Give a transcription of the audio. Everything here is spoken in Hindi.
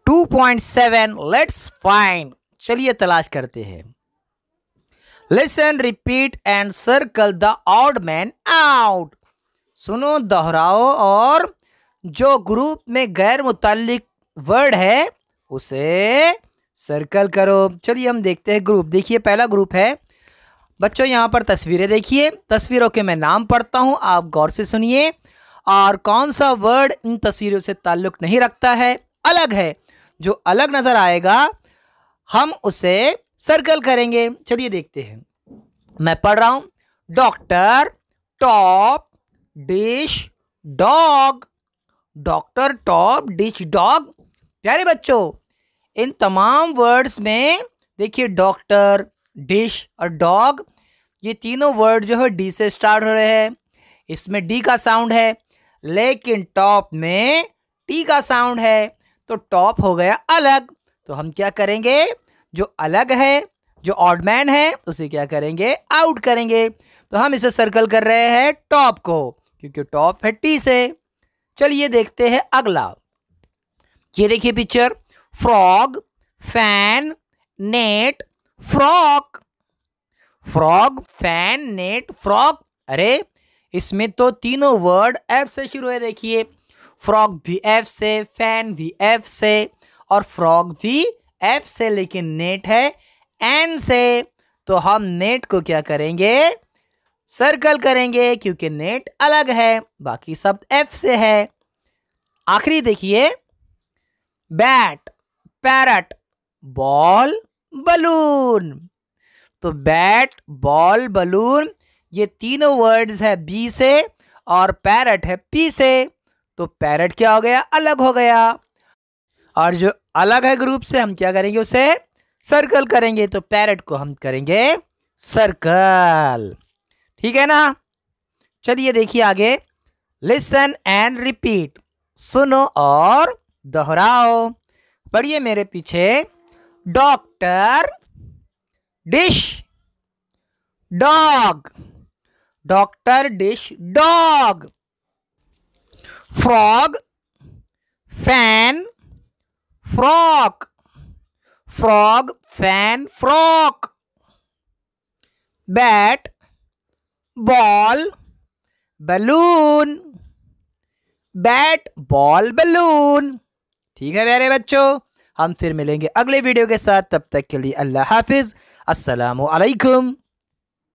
2.7 लेट्स फाइंड। चलिए तलाश करते हैं। Listen, repeat and circle the odd man out. सुनो, दोहराओ और जो ग्रुप में गैर मुतल्लिक वर्ड है उसे सर्कल करो। चलिए हम देखते हैं ग्रुप। देखिए पहला ग्रुप है बच्चों, यहाँ पर तस्वीरें देखिए। तस्वीरों के मैं नाम पढ़ता हूँ, आप गौर से सुनिए और कौन सा वर्ड इन तस्वीरों से ताल्लुक नहीं रखता है, अलग है, जो अलग नजर आएगा हम उसे सर्कल करेंगे। चलिए देखते हैं। मैं पढ़ रहा हूं। Doctor, top, dish, dog. Doctor, top, dish, dog. प्यारे बच्चों, इन तमाम वर्ड्स में देखिए डॉक्टर, डिश और डॉग, ये तीनों वर्ड जो है डी से स्टार्ट हो रहे हैं। इसमें डी का साउंड है, लेकिन टॉप में टी का साउंड है, तो टॉप हो गया अलग। तो हम क्या करेंगे, जो अलग है, जो ऑड मैन है, उसे क्या करेंगे, आउट करेंगे। तो हम इसे सर्कल कर रहे हैं टॉप को, क्योंकि टॉप है टी से। चलिए देखते हैं अगला। ये देखिए picture. Frog, fan, net, frock. Frog, fan, net, frock. अरे इसमें तो तीनों वर्ड एफ से शुरू है। देखिए फ्रॉग भी एफ से, फैन भी एफ से और फ्रॉग भी एफ से, लेकिन नेट है एन से। तो हम नेट को क्या करेंगे, सर्कल करेंगे, क्योंकि नेट अलग है, बाकी सब एफ से है। आखिरी देखिए। Bat, parrot, ball, balloon. तो बैट, बॉल, बलून ये तीनों वर्ड्स है बी से और पैरट है पी से। तो पैरट क्या हो गया, अलग हो गया। और जो अलग है ग्रुप से हम क्या करेंगे, उसे सर्कल करेंगे। तो पैरट को हम करेंगे सर्कल। ठीक है ना। चलिए देखिए आगे। Listen and repeat. सुनो और दोहराओ। पढ़िए मेरे पीछे। Doctor, dish, dog. Doctor, dish, dog. Frog, fan, frock. Frog, fan, frock. Bat, ball, balloon. Bat, ball, balloon. ठीक है प्यारे बच्चों, हम फिर मिलेंगे अगले वीडियो के साथ। तब तक के लिए अल्लाह हाफिज, अस्सलामु अलैकुम।